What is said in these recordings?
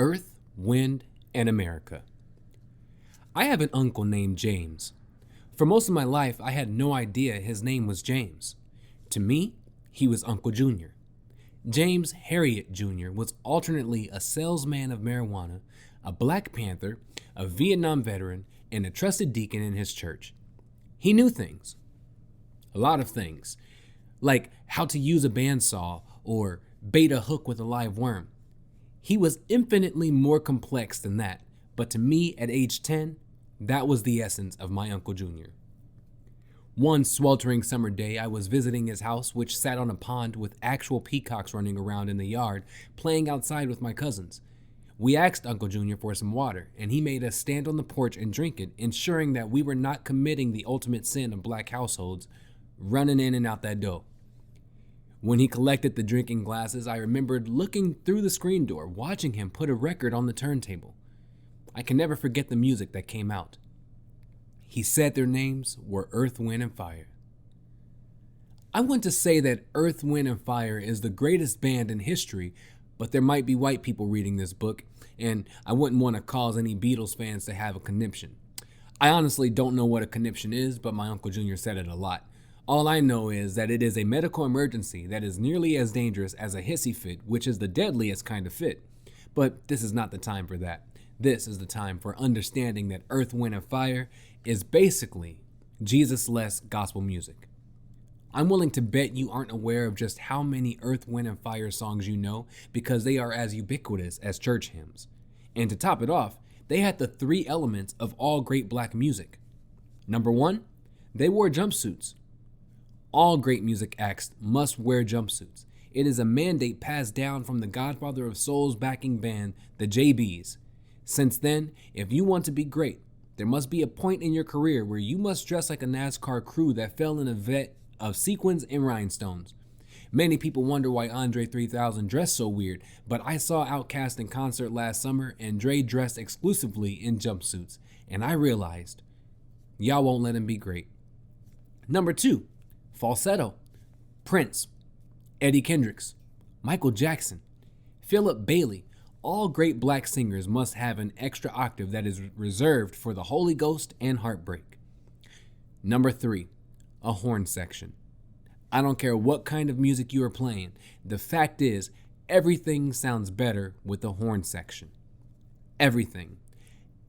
Earth, Wind, and America. I have an uncle named James. For most of my life, I had no idea his name was James. To me, he was Uncle Junior. James Harriot Jr. was alternately a salesman of marijuana, a Black Panther, a Vietnam veteran, and a trusted deacon in his church. He knew things. A lot of things. Like how to use a bandsaw or bait a hook with a live worm. He was infinitely more complex than that, but to me at age 10, that was the essence of my Uncle Junior. One sweltering summer day, I was visiting his house, which sat on a pond with actual peacocks running around in the yard, playing outside with my cousins. We asked Uncle Junior for some water, and he made us stand on the porch and drink it, ensuring that we were not committing the ultimate sin of black households, running in and out that door. When he collected the drinking glasses, I remembered looking through the screen door, watching him put a record on the turntable. I can never forget the music that came out. He said their names were Earth, Wind, and Fire. I want to say that Earth, Wind, and Fire is the greatest band in history, but there might be white people reading this book, and I wouldn't want to cause any Beatles fans to have a conniption. I honestly don't know what a conniption is, but my Uncle Junior said it a lot. All I know is that it is a medical emergency that is nearly as dangerous as a hissy fit, which is the deadliest kind of fit. But this is not the time for that. This is the time for understanding that Earth, Wind, and Fire is basically Jesus-less gospel music. I'm willing to bet you aren't aware of just how many Earth, Wind, and Fire songs you know because they are as ubiquitous as church hymns. And to top it off, they had the three elements of all great black music. Number one, they wore jumpsuits. All great music acts must wear jumpsuits. It is a mandate passed down from the godfather of soul's backing band, the JBs. Since then, if you want to be great, there must be a point in your career where you must dress like a NASCAR crew that fell in a vat of sequins and rhinestones. Many people wonder why Andre 3000 dressed so weird, but I saw Outkast in concert last summer and Dre dressed exclusively in jumpsuits, and I realized, y'all won't let him be great. Number two, falsetto. Prince, Eddie Kendricks, Michael Jackson, Philip Bailey. All great black singers must have an extra octave that is reserved for the Holy Ghost and heartbreak. Number three, a horn section. I don't care what kind of music you are playing. The fact is, everything sounds better with a horn section. Everything.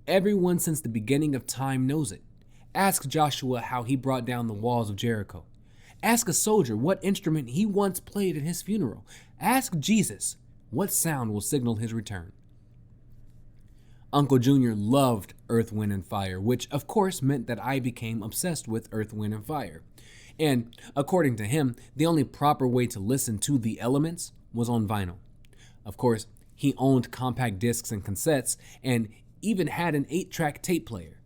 Everyone since the beginning of time knows it. Ask Joshua how he brought down the walls of Jericho. Ask a soldier what instrument he once played at his funeral. Ask Jesus what sound will signal his return. Uncle Junior loved Earth, Wind, and Fire, which of course meant that I became obsessed with Earth, Wind, and Fire. And according to him, the only proper way to listen to the elements was on vinyl. Of course, he owned compact discs and cassettes and even had an 8-track tape player.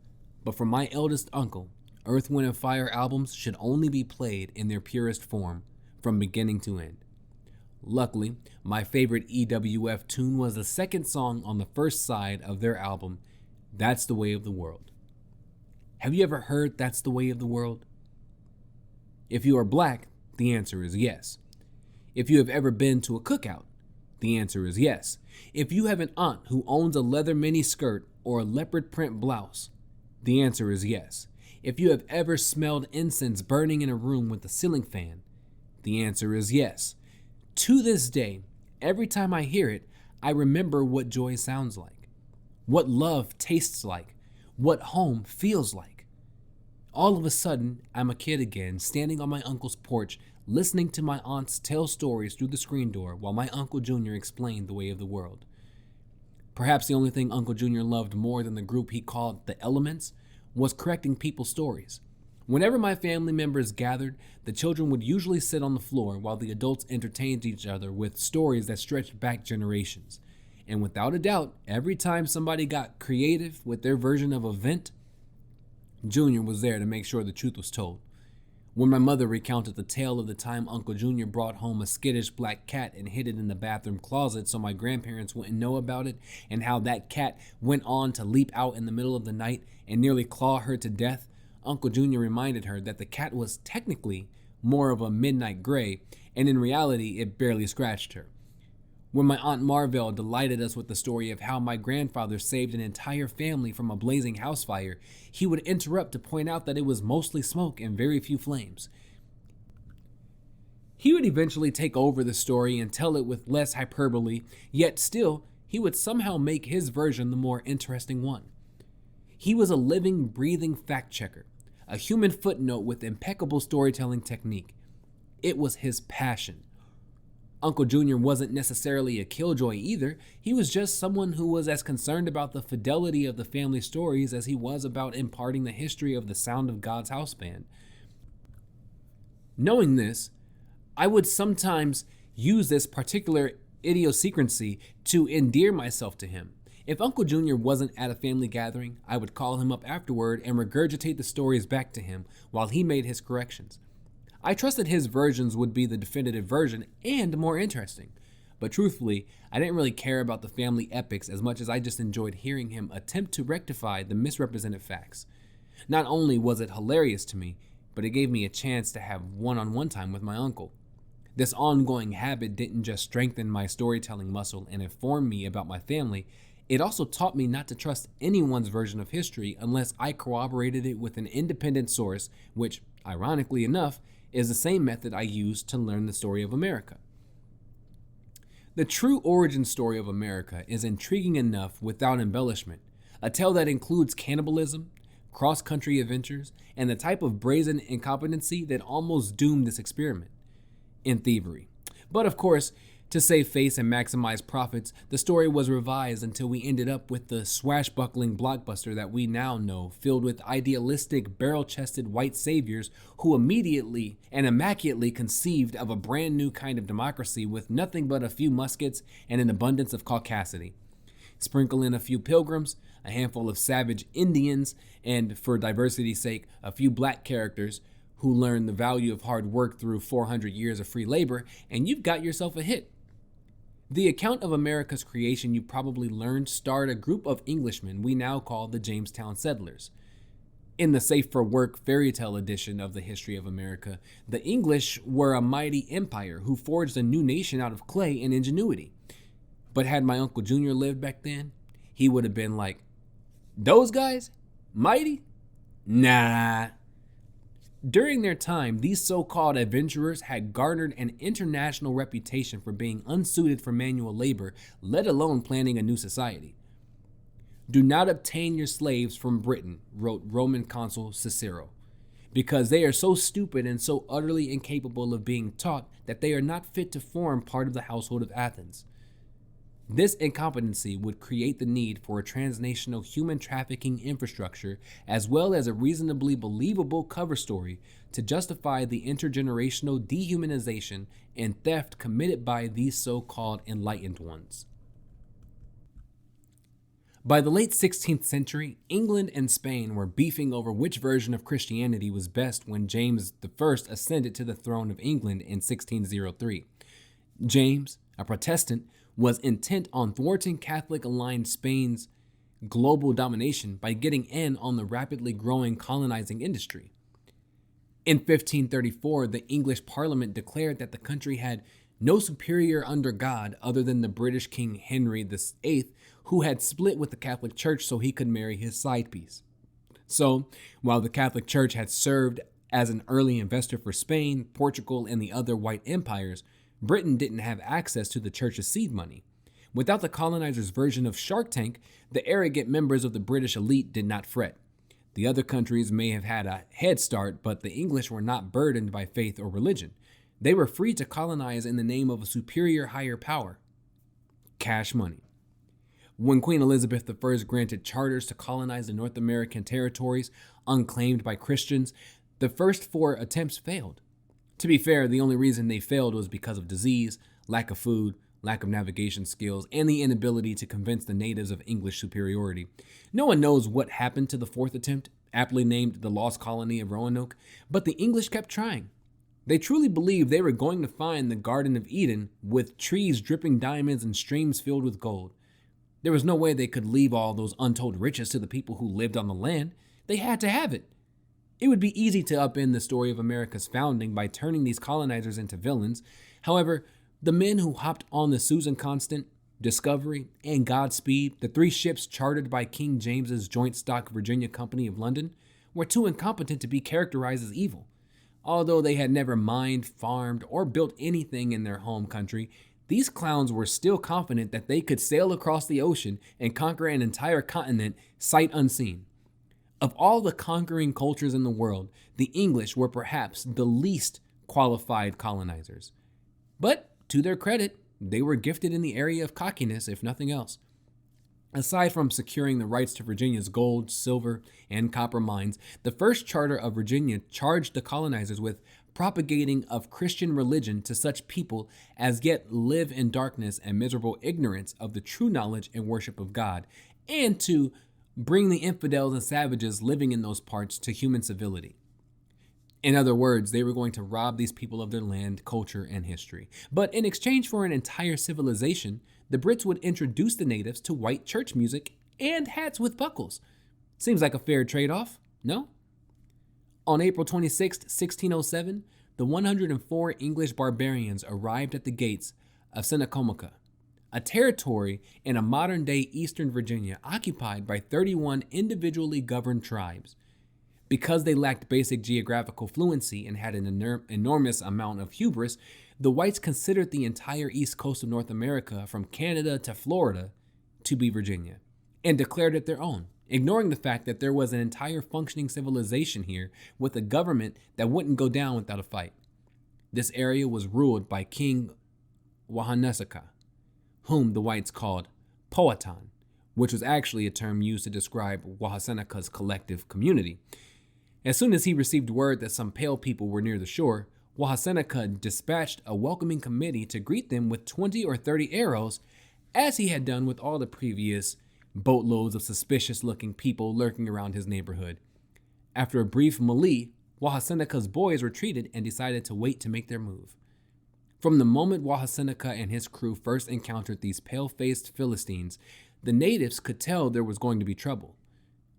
But for my eldest uncle, Earth, Wind, and Fire albums should only be played in their purest form, from beginning to end. Luckily, my favorite EWF tune was the second song on the first side of their album, That's the Way of the World. Have you ever heard That's the Way of the World? If you are black, the answer is yes. If you have ever been to a cookout, the answer is yes. If you have an aunt who owns a leather mini skirt or a leopard print blouse, the answer is yes. If you have ever smelled incense burning in a room with a ceiling fan, the answer is yes. To this day, every time I hear it, I remember what joy sounds like, what love tastes like, what home feels like. All of a sudden, I'm a kid again, standing on my uncle's porch, listening to my aunts tell stories through the screen door while my Uncle Junior explained the way of the world. Perhaps the only thing Uncle Junior loved more than the group he called the Elements was correcting people's stories. Whenever my family members gathered, the children would usually sit on the floor while the adults entertained each other with stories that stretched back generations. And without a doubt, every time somebody got creative with their version of an event, Junior was there to make sure the truth was told. When my mother recounted the tale of the time Uncle Junior brought home a skittish black cat and hid it in the bathroom closet so my grandparents wouldn't know about it, and how that cat went on to leap out in the middle of the night and nearly claw her to death, Uncle Junior reminded her that the cat was technically more of a midnight gray, and in reality it barely scratched her. When my Aunt Marvell delighted us with the story of how my grandfather saved an entire family from a blazing house fire, he would interrupt to point out that it was mostly smoke and very few flames. He would eventually take over the story and tell it with less hyperbole, yet still, he would somehow make his version the more interesting one. He was a living, breathing fact checker, a human footnote with impeccable storytelling technique. It was his passion. Uncle Junior wasn't necessarily a killjoy either. He was just someone who was as concerned about the fidelity of the family stories as he was about imparting the history of the Sound of God's house band. Knowing this, I would sometimes use this particular idiosyncrasy to endear myself to him. If Uncle Junior wasn't at a family gathering, I would call him up afterward and regurgitate the stories back to him while he made his corrections. I trusted his versions would be the definitive version and more interesting. But truthfully, I didn't really care about the family epics as much as I just enjoyed hearing him attempt to rectify the misrepresented facts. Not only was it hilarious to me, but it gave me a chance to have one-on-one time with my uncle. This ongoing habit didn't just strengthen my storytelling muscle and inform me about my family, it also taught me not to trust anyone's version of history unless I corroborated it with an independent source, which, ironically enough, is the same method I used to learn the story of America. The true origin story of America is intriguing enough without embellishment, a tale that includes cannibalism, cross-country adventures, and the type of brazen incompetency that almost doomed this experiment in thievery. But of course, to save face and maximize profits, the story was revised until we ended up with the swashbuckling blockbuster that we now know, filled with idealistic, barrel-chested white saviors who immediately and immaculately conceived of a brand new kind of democracy with nothing but a few muskets and an abundance of caucasity. Sprinkle in a few pilgrims, a handful of savage Indians, and, for diversity's sake, a few black characters who learn the value of hard work through 400 years of free labor, and you've got yourself a hit. The account of America's creation you probably learned starred a group of Englishmen we now call the Jamestown settlers. In the safe-for-work fairy tale edition of the history of America, the English were a mighty empire who forged a new nation out of clay and ingenuity. But had my Uncle Junior lived back then, he would have been like, "Those guys? Mighty? Nah." During their time, these so-called adventurers had garnered an international reputation for being unsuited for manual labor, let alone planning a new society. "Do not obtain your slaves from Britain," wrote Roman consul Cicero, "because they are so stupid and so utterly incapable of being taught that they are not fit to form part of the household of Athens." This incompetency would create the need for a transnational human trafficking infrastructure as well as a reasonably believable cover story to justify the intergenerational dehumanization and theft committed by these so-called enlightened ones. By the late 16th century, England and Spain were beefing over which version of Christianity was best when James I ascended to the throne of England in 1603. James, a Protestant, was intent on thwarting Catholic-aligned Spain's global domination by getting in on the rapidly growing colonizing industry. In 1534, the English Parliament declared that the country had no superior under God other than the British King Henry VIII, who had split with the Catholic Church so he could marry his side piece. So, while the Catholic Church had served as an early investor for Spain, Portugal, and the other white empires, Britain didn't have access to the church's seed money. Without the colonizers' version of Shark Tank, the arrogant members of the British elite did not fret. The other countries may have had a head start, but the English were not burdened by faith or religion. They were free to colonize in the name of a superior higher power: cash money. When Queen Elizabeth I granted charters to colonize the North American territories unclaimed by Christians, the first 4 attempts failed. To be fair, the only reason they failed was because of disease, lack of food, lack of navigation skills, and the inability to convince the natives of English superiority. No one knows what happened to the 4th attempt, aptly named the Lost Colony of Roanoke, but the English kept trying. They truly believed they were going to find the Garden of Eden with trees dripping diamonds and streams filled with gold. There was no way they could leave all those untold riches to the people who lived on the land. They had to have it. It would be easy to upend the story of America's founding by turning these colonizers into villains. However, The men who hopped on the Susan Constant, Discovery, and Godspeed, the three ships chartered by King James's Joint Stock Virginia Company of London, were too incompetent to be characterized as evil. Although they had never mined, farmed, or built anything in their home country, these clowns were still confident that they could sail across the ocean and conquer an entire continent sight unseen. Of all the conquering cultures in the world, the English were perhaps the least qualified colonizers. But to their credit, they were gifted in the area of cockiness, if nothing else. Aside from securing the rights to Virginia's gold, silver, and copper mines, the first charter of Virginia charged the colonizers with propagating of Christian religion to such people as yet live in darkness and miserable ignorance of the true knowledge and worship of God, and to bring the infidels and savages living in those parts to human civility. In other words, they were going to rob these people of their land, culture, and history. But in exchange for an entire civilization, the Brits would introduce the natives to white church music and hats with buckles. Seems like a fair trade-off, no? On April 26, 1607, the 104 English barbarians arrived at the gates of Senecomica, a territory in a modern-day eastern Virginia occupied by 31 individually governed tribes. Because they lacked basic geographical fluency and had an enormous amount of hubris, the whites considered the entire east coast of North America, from Canada to Florida, to be Virginia, and declared it their own, ignoring the fact that there was an entire functioning civilization here with a government that wouldn't go down without a fight. This area was ruled by King Wahaunseka, whom the whites called Powhatan, which was actually a term used to describe Wahaunseka's collective community. As soon as he received word that some pale people were near the shore, Wahaunseka dispatched a welcoming committee to greet them with 20 or 30 arrows, as he had done with all the previous boatloads of suspicious-looking people lurking around his neighborhood. After a brief melee, Wahaunseka's boys retreated and decided to wait to make their move. From the moment Wahaunseka and his crew first encountered these pale-faced Philistines, the natives could tell there was going to be trouble.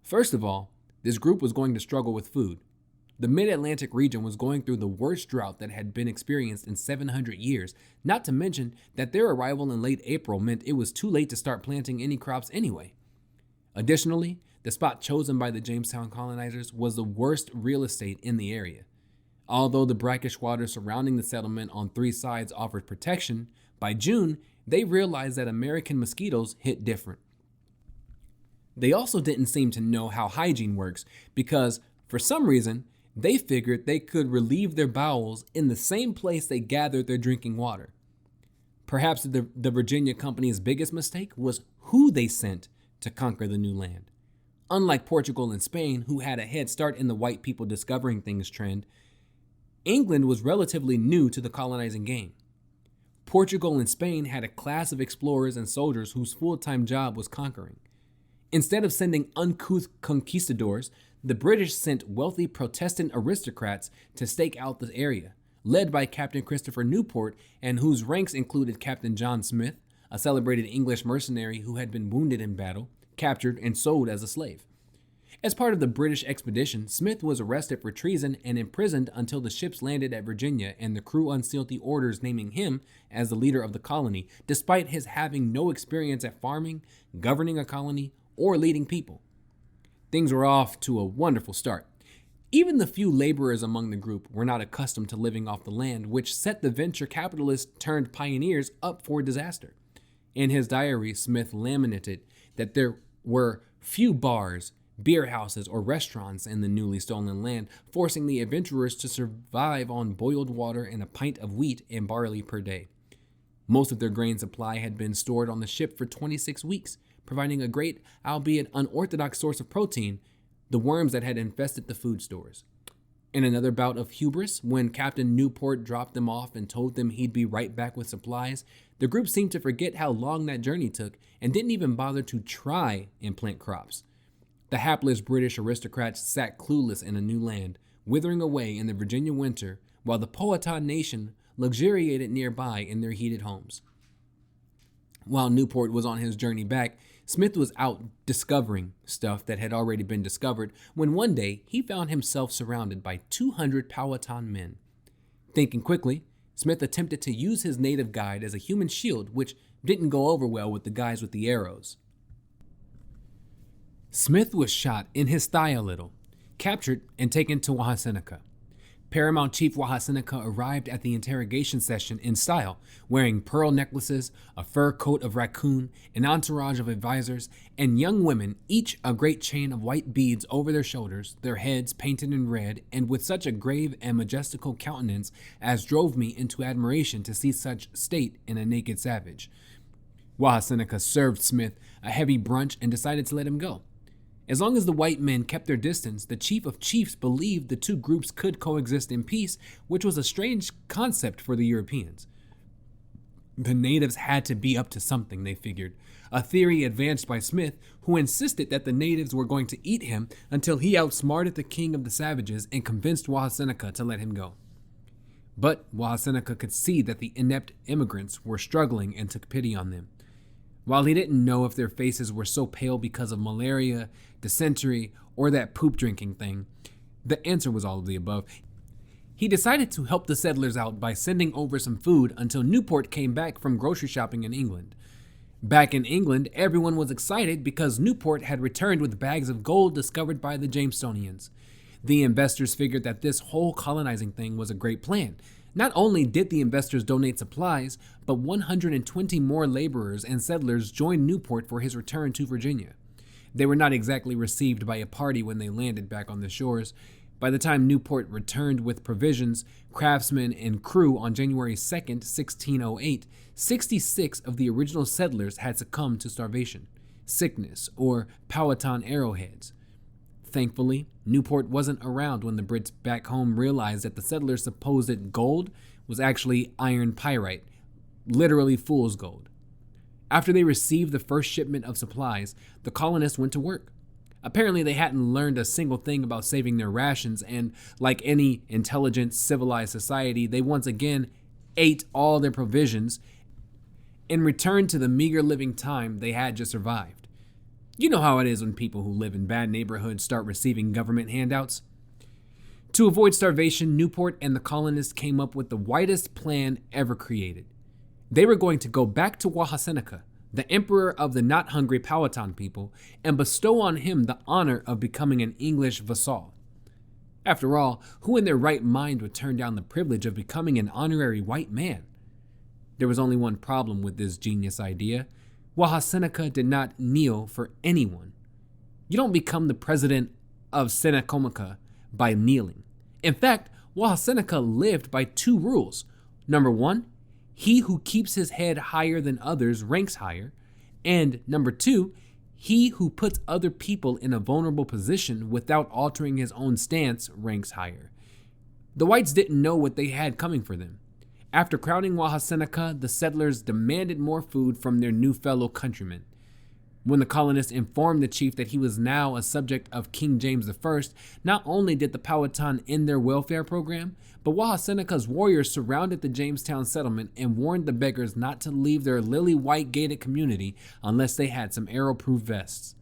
First of all, this group was going to struggle with food. The mid-Atlantic region was going through the worst drought that had been experienced in 700 years, not to mention that their arrival in late April meant it was too late to start planting any crops anyway. Additionally, the spot chosen by the Jamestown colonizers was the worst real estate in the area. Although the brackish water surrounding the settlement on three sides offered protection, by June, they realized that American mosquitoes hit different. They also didn't seem to know how hygiene works because, for some reason, they figured they could relieve their bowels in the same place they gathered their drinking water. Perhaps the Virginia Company's biggest mistake was who they sent to conquer the new land. Unlike Portugal and Spain, who had a head start in the white people discovering things trend, England was relatively new to the colonizing game. Portugal and Spain had a class of explorers and soldiers whose full-time job was conquering. Instead of sending uncouth conquistadors, the British sent wealthy Protestant aristocrats to stake out the area, led by Captain Christopher Newport, and whose ranks included Captain John Smith, a celebrated English mercenary who had been wounded in battle, captured, and sold as a slave. As part of the British expedition, Smith was arrested for treason and imprisoned until the ships landed at Virginia and the crew unsealed the orders naming him as the leader of the colony, despite his having no experience at farming, governing a colony, or leading people. Things were off to a wonderful start. Even the few laborers among the group were not accustomed to living off the land, which set the venture capitalists turned pioneers up for disaster. In his diary, Smith lamented that there were few bars, beer houses, or restaurants in the newly stolen land, forcing the adventurers to survive on boiled water and a pint of wheat and barley per day. Most of their grain supply had been stored on the ship for 26 weeks, providing a great, albeit unorthodox source of protein, the worms that had infested the food stores. In another bout of hubris, when Captain Newport dropped them off and told them he'd be right back with supplies, the group seemed to forget how long that journey took and didn't even bother to try and plant crops. The hapless British aristocrats sat clueless in a new land, withering away in the Virginia winter, while the Powhatan nation luxuriated nearby in their heated homes. While Newport was on his journey back, Smith was out discovering stuff that had already been discovered when one day he found himself surrounded by 200 Powhatan men. Thinking quickly, Smith attempted to use his native guide as a human shield, which didn't go over well with the guys with the arrows. Smith was shot in his thigh a little, captured, and taken to Wahaseneca. Paramount Chief Wahaseneca arrived at the interrogation session in style, wearing pearl necklaces, a fur coat of raccoon, an entourage of advisors, and young women, each a great chain of white beads over their shoulders, their heads painted in red, and with such a grave and majestical countenance as drove me into admiration to see such state in a naked savage. Wahaseneca served Smith a heavy brunch and decided to let him go. As long as the white men kept their distance, the chief of chiefs believed the two groups could coexist in peace, which was a strange concept for the Europeans. The natives had to be up to something, they figured, a theory advanced by Smith, who insisted that the natives were going to eat him until he outsmarted the king of the savages and convinced Wahaseneca to let him go. But Wahaseneca could see that the inept immigrants were struggling and took pity on them. While he didn't know if their faces were so pale because of malaria, dysentery, or that poop drinking thing, the answer was all of the above. He decided to help the settlers out by sending over some food until Newport came back from grocery shopping in England. Back in England, everyone was excited because Newport had returned with bags of gold discovered by the Jamestonians. The investors figured that this whole colonizing thing was a great plan. Not only did the investors donate supplies, but 120 more laborers and settlers joined Newport for his return to Virginia. They were not exactly received by a party when they landed back on the shores. By the time Newport returned with provisions, craftsmen, and crew on January 2nd, 1608, 66 of the original settlers had succumbed to starvation, sickness, or Powhatan arrowheads. Thankfully, Newport wasn't around when the Brits back home realized that the settlers' supposed gold was actually iron pyrite, literally fool's gold. After they received the first shipment of supplies, the colonists went to work. Apparently, they hadn't learned a single thing about saving their rations, and like any intelligent, civilized society, they once again ate all their provisions and returned to the meager living time they had just survived. You know how it is when people who live in bad neighborhoods start receiving government handouts. To avoid starvation, Newport and the colonists came up with the widest plan ever created. They were going to go back to Wahaseneca, the emperor of the not hungry Powhatan people, and bestow on him the honor of becoming an English vassal. After all, who in their right mind would turn down the privilege of becoming an honorary white man? There was only one problem with this genius idea. Wahaseneca did not kneel for anyone. You don't become the president of Senecomica by kneeling. In fact, Wahaseneca lived by two rules. Number one, he who keeps his head higher than others ranks higher. And number two, he who puts other people in a vulnerable position without altering his own stance ranks higher. The whites didn't know what they had coming for them. After crowning Wahaseneca, the settlers demanded more food from their new fellow countrymen. When the colonists informed the chief that he was now a subject of King James I, not only did the Powhatan end their welfare program, but Wahaseneca's warriors surrounded the Jamestown settlement and warned the beggars not to leave their lily-white gated community unless they had some arrow-proof vests.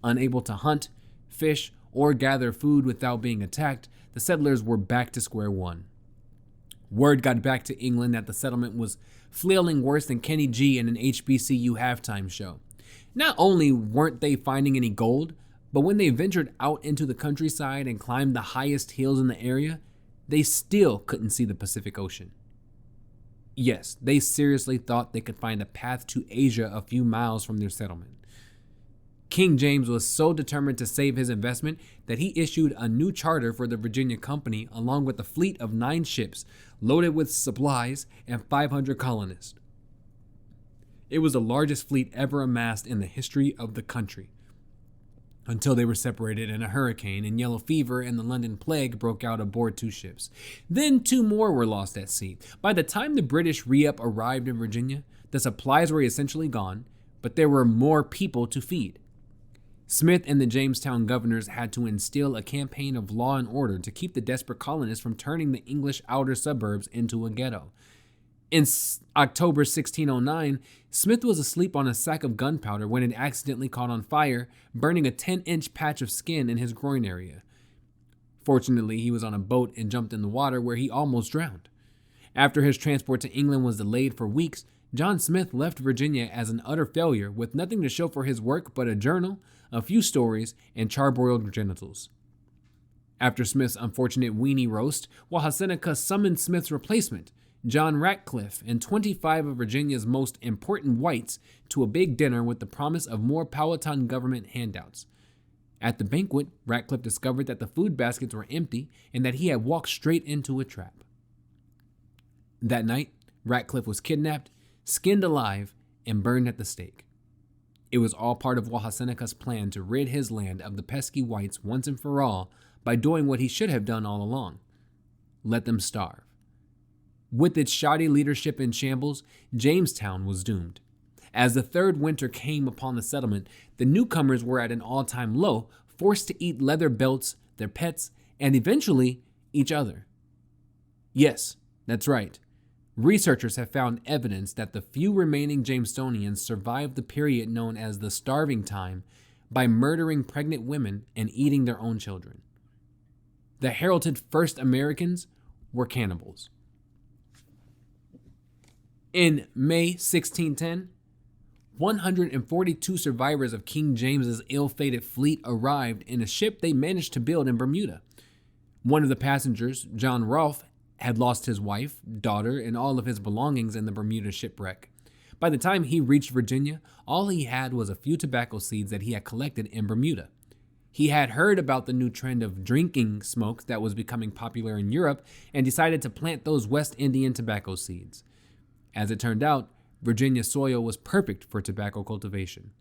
Unable to hunt, fish, or gather food without being attacked, the settlers were back to square one. Word got back to England that the settlement was flailing worse than Kenny G in an HBCU halftime show. Not only weren't they finding any gold, but when they ventured out into the countryside and climbed the highest hills in the area, they still couldn't see the Pacific Ocean. Yes, they seriously thought they could find a path to Asia a few miles from their settlement. King James was so determined to save his investment that he issued a new charter for the Virginia Company along with a fleet of 9 ships loaded with supplies and 500 colonists. It was the largest fleet ever amassed in the history of the country, until they were separated in a hurricane and yellow fever and the London plague broke out aboard 2 ships. Then 2 more were lost at sea. By the time the British re-up arrived in Virginia, the supplies were essentially gone, but there were more people to feed. Smith and the Jamestown governors had to instill a campaign of law and order to keep the desperate colonists from turning the English outer suburbs into a ghetto. In October 1609, Smith was asleep on a sack of gunpowder when it accidentally caught on fire, burning a 10-inch patch of skin in his groin area. Fortunately, he was on a boat and jumped in the water where he almost drowned. After his transport to England was delayed for weeks, John Smith left Virginia as an utter failure with nothing to show for his work but a journal, a few stories, and charbroiled genitals. After Smith's unfortunate weenie roast, Wahaseneca summoned Smith's replacement, John Ratcliffe, and 25 of Virginia's most important whites to a big dinner with the promise of more Powhatan government handouts. At the banquet, Ratcliffe discovered that the food baskets were empty and that he had walked straight into a trap. That night, Ratcliffe was kidnapped, skinned alive, and burned at the stake. It was all part of Wahaseneca's plan to rid his land of the pesky whites once and for all by doing what he should have done all along: let them starve. With its shoddy leadership in shambles, Jamestown was doomed. As the third winter came upon the settlement, the newcomers were at an all-time low, forced to eat leather belts, their pets, and eventually each other. Yes, that's right. Researchers have found evidence that the few remaining Jamestonians survived the period known as the starving time by murdering pregnant women and eating their own children. The heralded first Americans were cannibals. In May 1610, 142 survivors of King James's ill-fated fleet arrived in a ship they managed to build in Bermuda. One of the passengers, John Rolfe, had lost his wife, daughter, and all of his belongings in the Bermuda shipwreck. By the time he reached Virginia, all he had was a few tobacco seeds that he had collected in Bermuda. He had heard about the new trend of drinking smoke that was becoming popular in Europe and decided to plant those West Indian tobacco seeds. As it turned out, Virginia's soil was perfect for tobacco cultivation.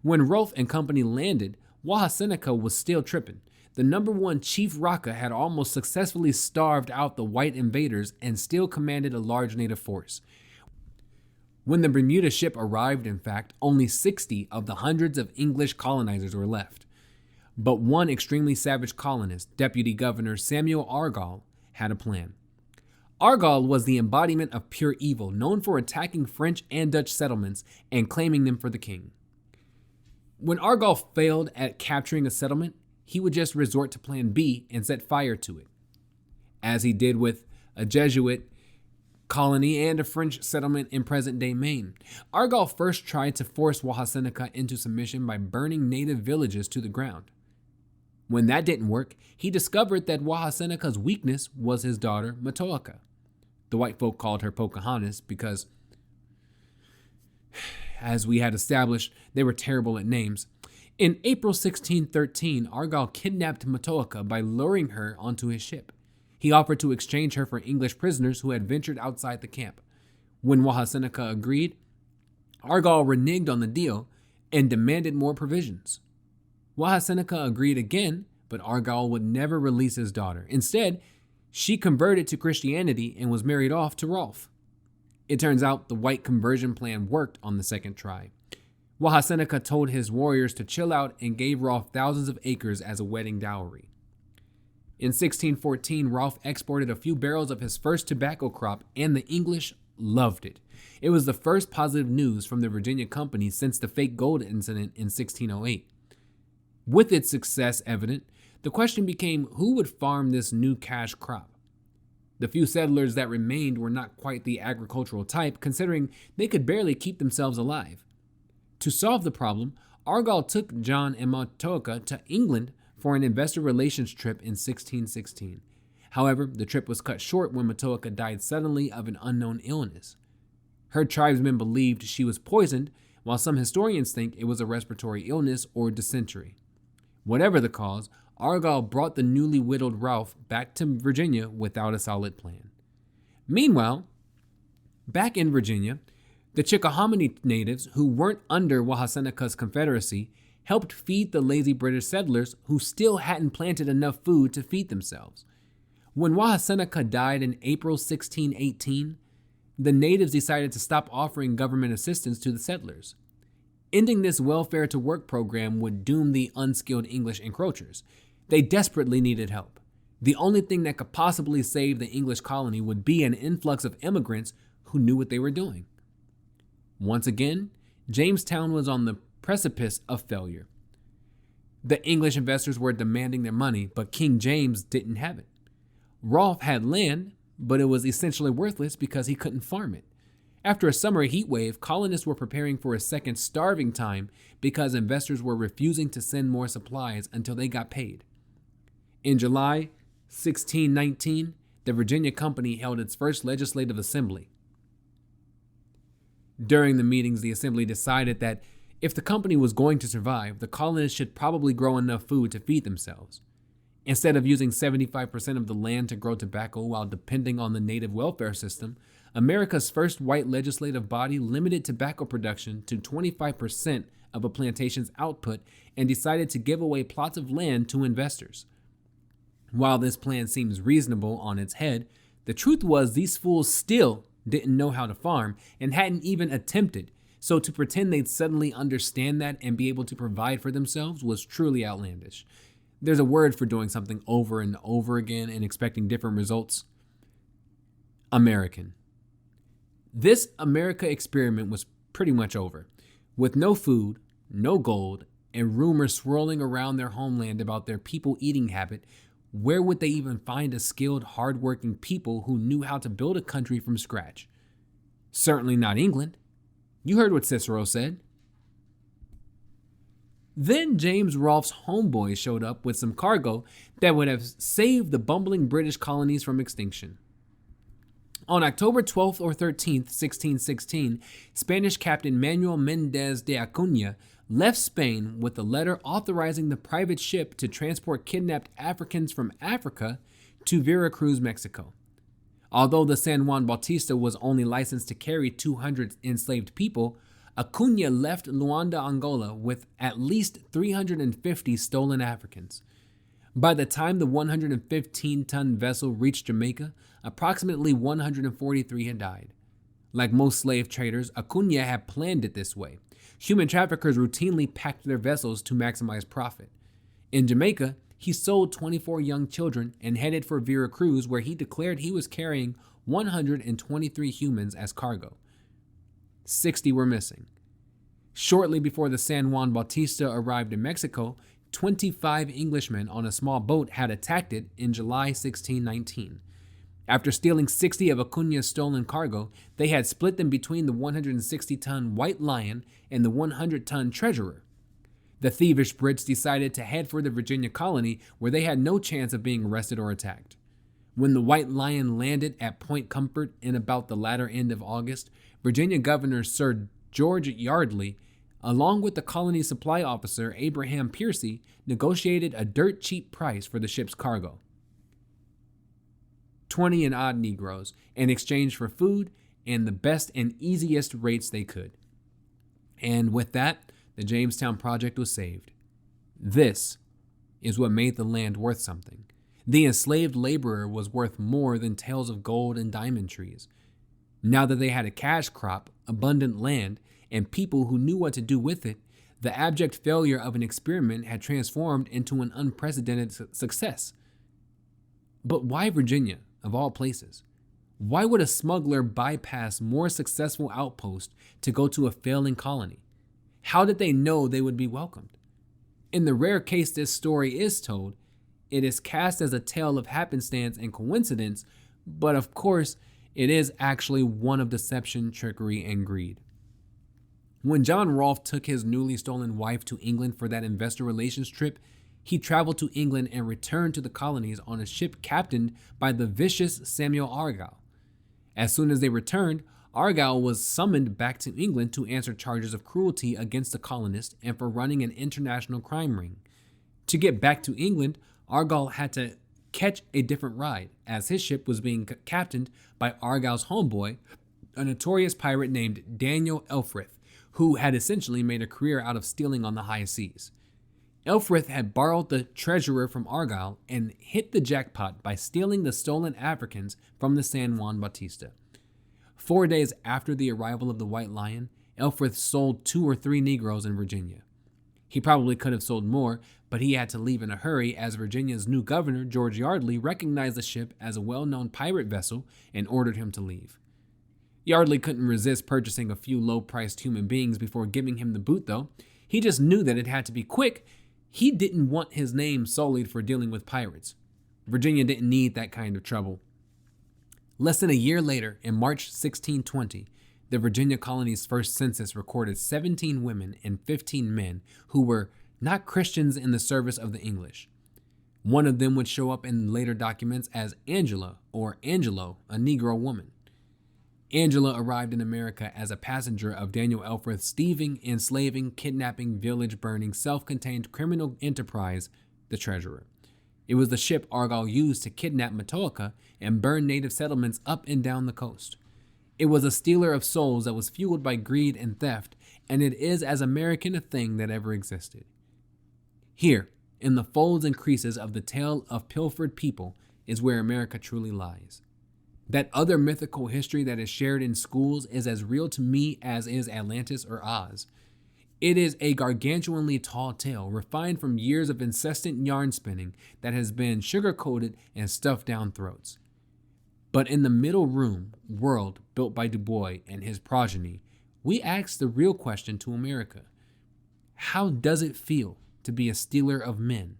When Rolfe and company landed, Wahaseneca was still tripping. The number one Chief Rocca had almost successfully starved out the white invaders and still commanded a large native force. When the Bermuda ship arrived, in fact, only 60 of the hundreds of English colonizers were left. But one extremely savage colonist, Deputy Governor Samuel Argall, had a plan. Argall was the embodiment of pure evil, known for attacking French and Dutch settlements and claiming them for the king. When Argall failed at capturing a settlement, he would just resort to Plan B and set fire to it, as he did with a Jesuit colony and a French settlement in present-day Maine. Argall first tried to force Wahaseneca into submission by burning native villages to the ground. When that didn't work, he discovered that Wahaseneca's weakness was his daughter, Matoaka. The white folk called her Pocahontas because, as we had established, they were terrible at names. In April 1613, Argall kidnapped Matoaka by luring her onto his ship. He offered to exchange her for English prisoners who had ventured outside the camp. When Wahaseneca agreed, Argall reneged on the deal and demanded more provisions. Wahaseneca agreed again, but Argall would never release his daughter. Instead, she converted to Christianity and was married off to Rolfe. It turns out the white conversion plan worked on the second try. Wahaseneca told his warriors to chill out and gave Rolfe thousands of acres as a wedding dowry. In 1614, Rolfe exported a few barrels of his first tobacco crop, and the English loved it. It was the first positive news from the Virginia Company since the fake gold incident in 1608. With its success evident, the question became who would farm this new cash crop. The few settlers that remained were not quite the agricultural type, considering they could barely keep themselves alive. To solve the problem, Argall took John and Matoaka to England for an investor relations trip in 1616. However, the trip was cut short when Matoaka died suddenly of an unknown illness. Her tribesmen believed she was poisoned, while some historians think it was a respiratory illness or dysentery. Whatever the cause, Argall brought the newly widowed Rolfe back to Virginia without a solid plan. Meanwhile, back in Virginia, the Chickahominy natives, who weren't under Wahaseneca's confederacy, helped feed the lazy British settlers who still hadn't planted enough food to feed themselves. When Wahaseneca died in April 1618, the natives decided to stop offering government assistance to the settlers. Ending this welfare-to-work program would doom the unskilled English encroachers. They desperately needed help. The only thing that could possibly save the English colony would be an influx of immigrants who knew what they were doing. Once again, Jamestown was on the precipice of failure. The English investors were demanding their money, but King James didn't have it. Rolfe had land, but it was essentially worthless because he couldn't farm it. After a summer heat wave, colonists were preparing for a second starving time because investors were refusing to send more supplies until they got paid. In July 1619, the Virginia Company held its first legislative assembly. During the meetings, the assembly decided that if the company was going to survive, the colonists should probably grow enough food to feed themselves. Instead of using 75% of the land to grow tobacco while depending on the native welfare system, America's first white legislative body limited tobacco production to 25% of a plantation's output and decided to give away plots of land to investors. While this plan seems reasonable on its head, the truth was these fools still didn't know how to farm and hadn't even attempted, so to pretend they'd suddenly understand that and be able to provide for themselves was truly outlandish. There's a word for doing something over and over again and expecting different results. American. This America experiment was pretty much over. With no food, no gold, and rumors swirling around their homeland about their people eating habit, where would they even find a skilled, hardworking people who knew how to build a country from scratch? Certainly not England. You heard what Cicero said. Then James Rolfe's homeboys showed up with some cargo that would have saved the bumbling British colonies from extinction. On October 12th or 13th, 1616, Spanish Captain Manuel Mendez de Acuña left Spain with a letter authorizing the private ship to transport kidnapped Africans from Africa to Veracruz, Mexico. Although the San Juan Bautista was only licensed to carry 200 enslaved people, Acuña left Luanda, Angola with at least 350 stolen Africans. By the time the 115-ton vessel reached Jamaica, approximately 143 had died. Like most slave traders, Acuña had planned it this way. Human traffickers routinely packed their vessels to maximize profit. In Jamaica, he sold 24 young children and headed for Veracruz, where he declared he was carrying 123 humans as cargo. 60 were missing. Shortly before the San Juan Bautista arrived in Mexico, 25 Englishmen on a small boat had attacked it in July 1619. After stealing 60 of Acuña's stolen cargo, they had split them between the 160-ton White Lion and the 100-ton Treasurer. The thievish Brits decided to head for the Virginia colony, where they had no chance of being arrested or attacked. When the White Lion landed at Point Comfort in about the latter end of August, Virginia Governor Sir George Yardley, along with the colony supply officer Abraham Piercy, negotiated a dirt cheap price for the ship's cargo. 20 and odd Negroes, in exchange for food and the best and easiest rates they could. And with that, the Jamestown project was saved. This is what made the land worth something. The enslaved laborer was worth more than tales of gold and diamond trees. Now that they had a cash crop, abundant land, and people who knew what to do with it, the abject failure of an experiment had transformed into an unprecedented success. But why Virginia, of all places? Why would a smuggler bypass more successful outposts to go to a failing colony? How did they know they would be welcomed? In the rare case this story is told, it is cast as a tale of happenstance and coincidence, but of course, it is actually one of deception, trickery, and greed. When John Rolfe took his newly stolen wife to England for that investor relations trip, he traveled to England and returned to the colonies on a ship captained by the vicious Samuel Argyle. As soon as they returned, Argyle was summoned back to England to answer charges of cruelty against the colonists and for running an international crime ring. To get back to England, Argyle had to catch a different ride, as his ship was being captained by Argyle's homeboy, a notorious pirate named Daniel Elfrith, who had essentially made a career out of stealing on the high seas. Elfrith had borrowed the treasurer from Argyle and hit the jackpot by stealing the stolen Africans from the San Juan Bautista. 4 days after the arrival of the White Lion, Elfrith sold 2 or 3 Negroes in Virginia. He probably could have sold more, but he had to leave in a hurry as Virginia's new governor, George Yardley, recognized the ship as a well-known pirate vessel and ordered him to leave. Yardley couldn't resist purchasing a few low-priced human beings before giving him the boot, though. He just knew that it had to be quick. He didn't want his name sullied for dealing with pirates. Virginia didn't need that kind of trouble. Less than a year later, in March 1620, the Virginia colony's first census recorded 17 women and 15 men who were not Christians in the service of the English. One of them would show up in later documents as Angela or Angelo, a Negro woman. Angela arrived in America as a passenger of Daniel Ellsworth's thieving, enslaving, kidnapping, village burning, self-contained criminal enterprise, The Treasurer. It was the ship Argyle used to kidnap Matoaka and burn native settlements up and down the coast. It was a stealer of souls that was fueled by greed and theft, and it is as American a thing that ever existed. Here, in the folds and creases of the tale of pilfered people, is where America truly lies. That other mythical history that is shared in schools is as real to me as is Atlantis or Oz. It is a gargantuanly tall tale, refined from years of incessant yarn spinning that has been sugar-coated and stuffed down throats. But in the middle room, world built by Du Bois and his progeny, we ask the real question to America. How does it feel to be a stealer of men?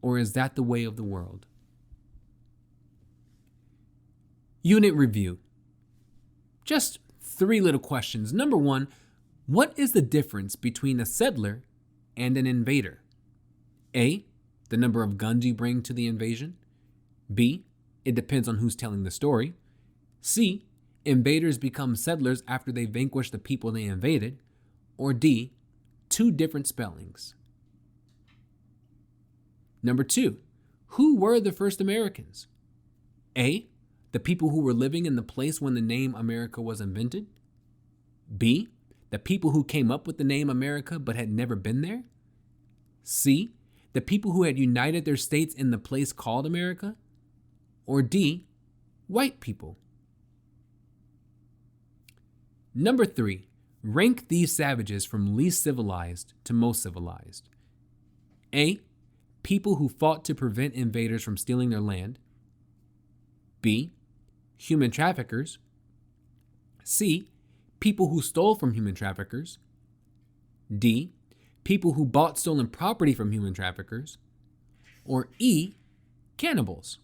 Or is that the way of the world? Unit review. Just 3 little questions. Number 1, what is the difference between a settler and an invader? A, the number of guns you bring to the invasion. B, it depends on who's telling the story. C, invaders become settlers after they vanquish the people they invaded. Or D, 2 different spellings. Number 2, who were the first Americans? A, the people who were living in the place when the name America was invented. B, the people who came up with the name America but had never been there. C, the people who had united their states in the place called America. Or D, white people. Number 3, rank these savages from least civilized to most civilized. A, people who fought to prevent invaders from stealing their land. B, human traffickers. C, people who stole from human traffickers. D, people who bought stolen property from human traffickers. Or E, cannibals.